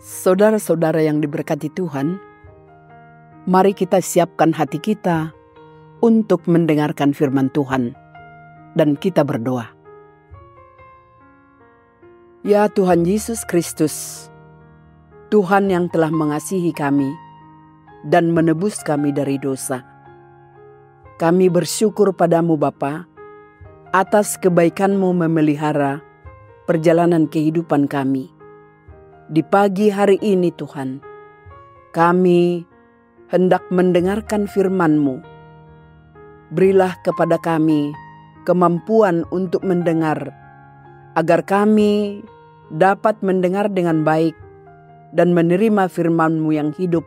Saudara-saudara yang diberkati Tuhan, mari kita siapkan hati kita untuk mendengarkan firman Tuhan, dan kita berdoa. Ya Tuhan Yesus Kristus, Tuhan yang telah mengasihi kami dan menebus kami dari dosa. Kami bersyukur padamu Bapa, atas kebaikan-Mu memelihara perjalanan kehidupan kami. Di pagi hari ini Tuhan, kami hendak mendengarkan firman-Mu. Berilah kepada kami kemampuan untuk mendengar, agar kami dapat mendengar dengan baik dan menerima firman-Mu yang hidup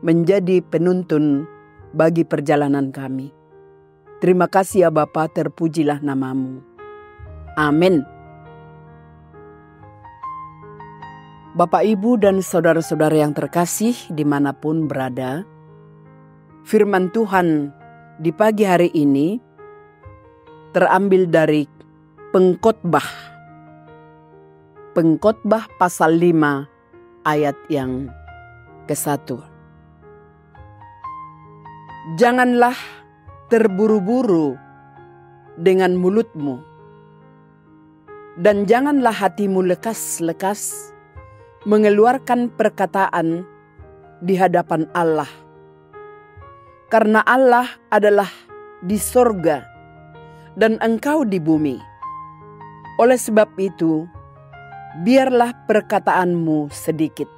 menjadi penuntun bagi perjalanan kami. Terima kasih ya Bapa, terpujilah nama-Mu. Amin. Bapak, Ibu, dan saudara-saudara yang terkasih dimanapun berada, firman Tuhan di pagi hari ini terambil dari Pengkhotbah. Pengkhotbah pasal 5 ayat yang ke-1. Janganlah terburu-buru dengan mulutmu, dan janganlah hatimu lekas-lekas mengeluarkan perkataan di hadapan Allah. Karena Allah adalah di sorga dan engkau di bumi. Oleh sebab itu, biarlah perkataanmu sedikit.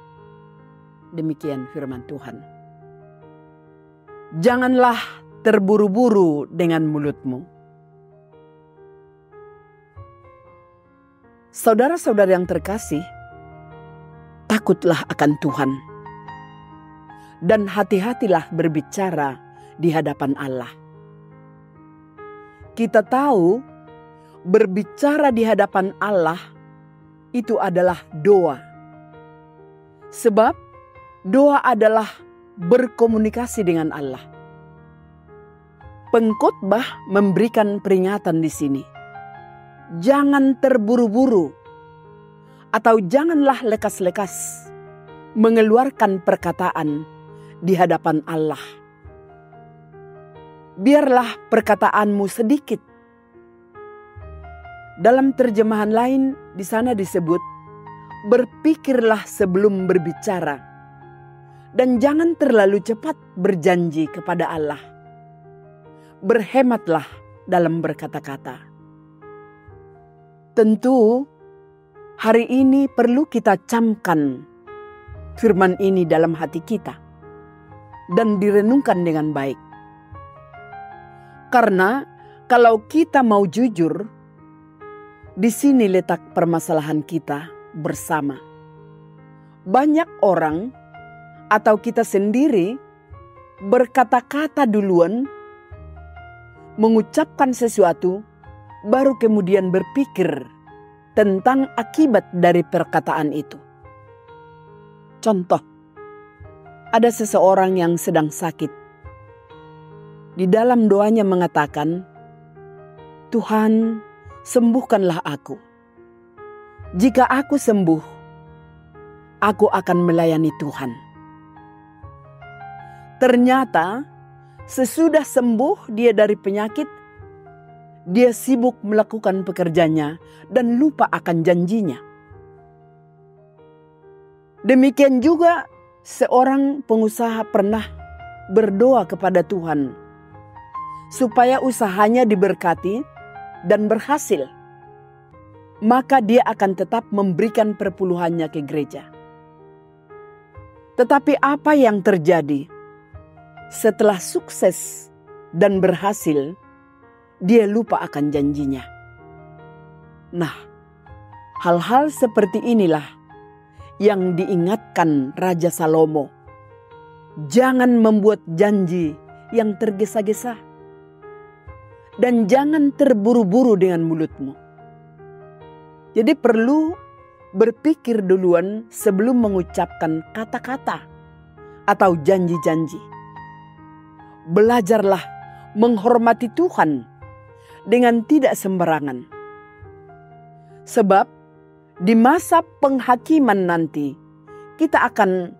Demikian firman Tuhan. Janganlah terburu-buru dengan mulutmu. Saudara-saudara yang terkasih, takutlah akan Tuhan dan hati-hatilah berbicara di hadapan Allah. Kita tahu berbicara di hadapan Allah itu adalah doa. Sebab doa adalah berkomunikasi dengan Allah. Pengkhotbah memberikan peringatan di sini. Jangan terburu-buru atau janganlah lekas-lekas mengeluarkan perkataan di hadapan Allah. Biarlah perkataanmu sedikit. Dalam terjemahan lain di sana disebut, berpikirlah sebelum berbicara, dan jangan terlalu cepat berjanji kepada Allah. Berhematlah dalam berkata-kata. Tentu, hari ini perlu kita camkan firman ini dalam hati kita dan direnungkan dengan baik. Karena kalau kita mau jujur, di sini letak permasalahan kita bersama. Banyak orang atau kita sendiri berkata-kata duluan, mengucapkan sesuatu, baru kemudian berpikir tentang akibat dari perkataan itu. Contoh, ada seseorang yang sedang sakit. Di dalam doanya mengatakan, Tuhan, sembuhkanlah aku. Jika aku sembuh, aku akan melayani Tuhan. Ternyata, sesudah sembuh dia dari penyakit, dia sibuk melakukan pekerjaannya dan lupa akan janjinya. Demikian juga seorang pengusaha pernah berdoa kepada Tuhan supaya usahanya diberkati dan berhasil. Maka dia akan tetap memberikan perpuluhannya ke gereja. Tetapi apa yang terjadi? Setelah sukses dan berhasil, dia lupa akan janjinya. Nah, hal-hal seperti inilah yang diingatkan Raja Salomo. Jangan membuat janji yang tergesa-gesa. Dan jangan terburu-buru dengan mulutmu. Jadi perlu berpikir duluan sebelum mengucapkan kata-kata atau janji-janji. Belajarlah menghormati Tuhan dengan tidak sembarangan. Sebab di masa penghakiman nanti kita akan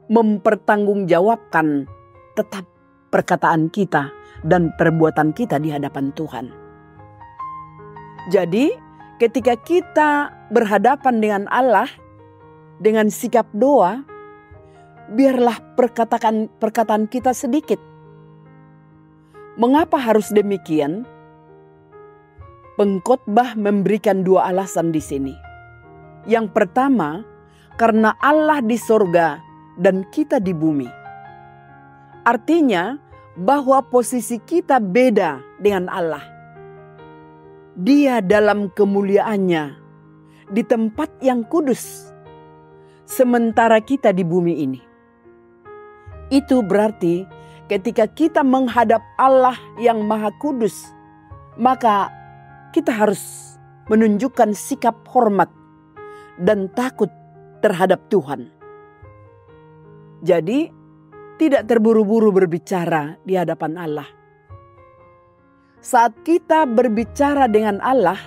mempertanggungjawabkan tetap perkataan kita dan perbuatan kita di hadapan Tuhan. Jadi, ketika kita berhadapan dengan Allah dengan sikap doa, biarlah perkataan kita sedikit. Mengapa harus demikian? Pengkhotbah memberikan 2 alasan di sini. Yang pertama, karena Allah di sorga dan kita di bumi. Artinya bahwa posisi kita beda dengan Allah. Dia dalam kemuliaannya di tempat yang kudus, sementara kita di bumi ini. Itu berarti ketika kita menghadap Allah yang Maha Kudus, maka kita harus menunjukkan sikap hormat dan takut terhadap Tuhan. Jadi, tidak terburu-buru berbicara di hadapan Allah. Saat kita berbicara dengan Allah,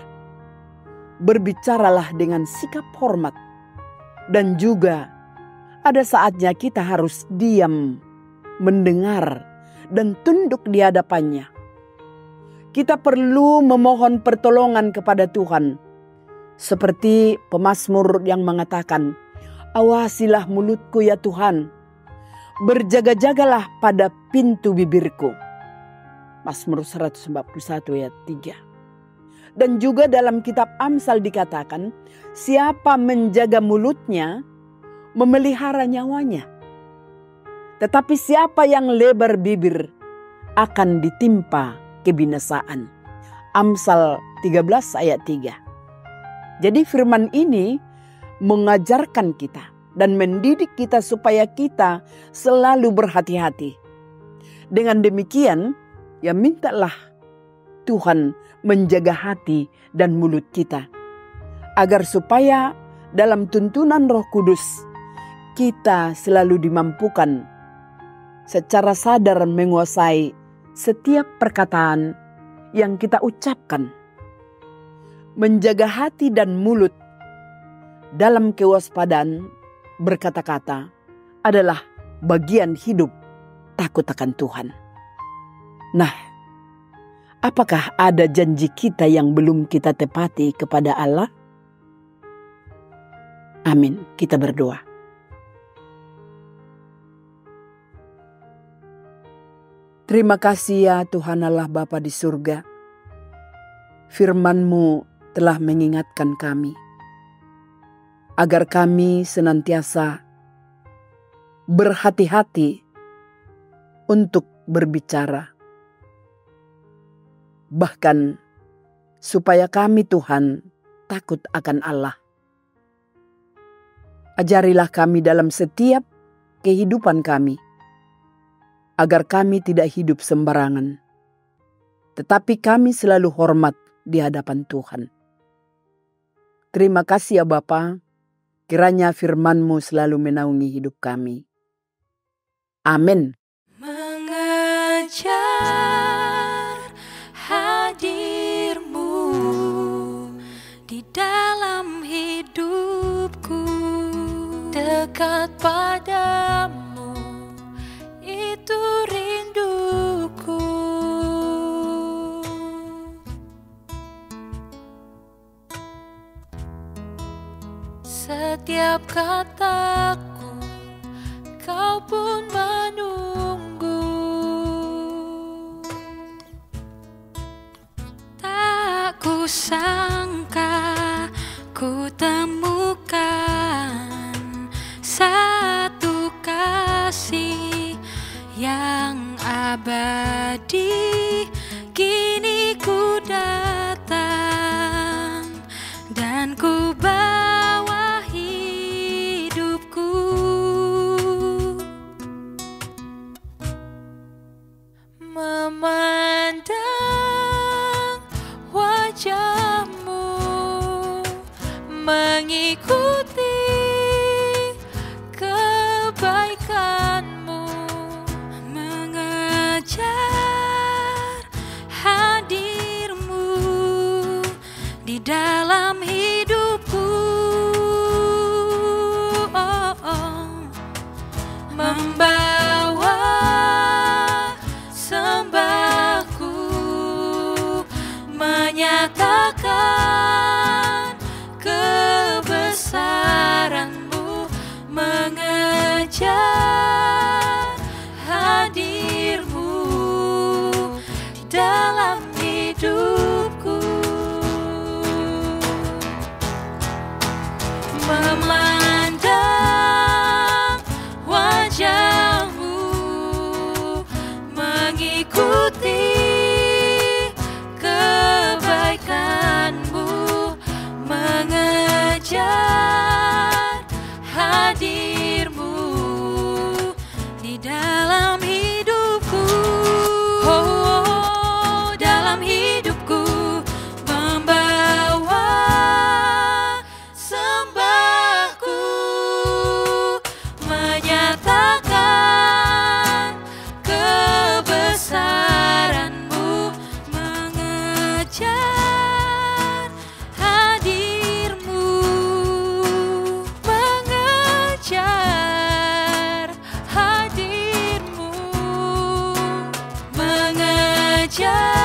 berbicaralah dengan sikap hormat. Dan juga ada saatnya kita harus diam, mendengar, dan tunduk di hadapannya. Kita perlu memohon pertolongan kepada Tuhan. Seperti pemazmur yang mengatakan, "Awasilah mulutku ya Tuhan, berjaga-jagalah pada pintu bibirku." Mazmur 141 ayat 3. Dan juga dalam kitab Amsal dikatakan, siapa menjaga mulutnya, memelihara nyawanya. Tetapi siapa yang lebar bibir, akan ditimpa kebinasaan. Amsal 13 ayat 3. Jadi firman ini mengajarkan kita dan mendidik kita supaya kita selalu berhati-hati. Dengan demikian, ya mintalah Tuhan menjaga hati dan mulut kita, agar supaya dalam tuntunan Roh Kudus kita selalu dimampukan secara sadar menguasai setiap perkataan yang kita ucapkan. Menjaga hati dan mulut dalam kewaspadaan berkata-kata adalah bagian hidup takut akan Tuhan. Nah, apakah ada janji kita yang belum kita tepati kepada Allah? Amin. Kita berdoa. Terima kasih ya Tuhan Allah Bapa di surga. Firman-Mu telah mengingatkan kami agar kami senantiasa berhati-hati untuk berbicara. Bahkan supaya kami Tuhan takut akan Allah. Ajarilah kami dalam setiap kehidupan kami, agar kami tidak hidup sembarangan, tetapi kami selalu hormat di hadapan Tuhan. Terima kasih ya Bapa, kiranya firman-Mu selalu menaungi hidup kami. Amin. Mengejar hadir-Mu di dalam hidupku, dekat padamu itu rinduku. Setiap kataku Kau pun menunggu. Tak kusangka ku temukan satu kasih yang abadi. Kini ku datang dan ku bawa hidupku, memandang wajah-Mu, mengikuti kebaikan-Mu, mengejar hadir-Mu di dalam hidupku. Oh, oh. membawa sembahku, menyatakan kebesaran-Mu, mengejar hadir-Mu di dalam hidupku, memandang wajah-Mu, mengikuti kebaikan-Mu, mengejar hadir-Mu di dalam hidupku. Oh, dalam hidupku, membawa sembahku, menyatakan kebesaran-Mu, mengejar hadir-Mu, mengejar hadir-Mu, mengejar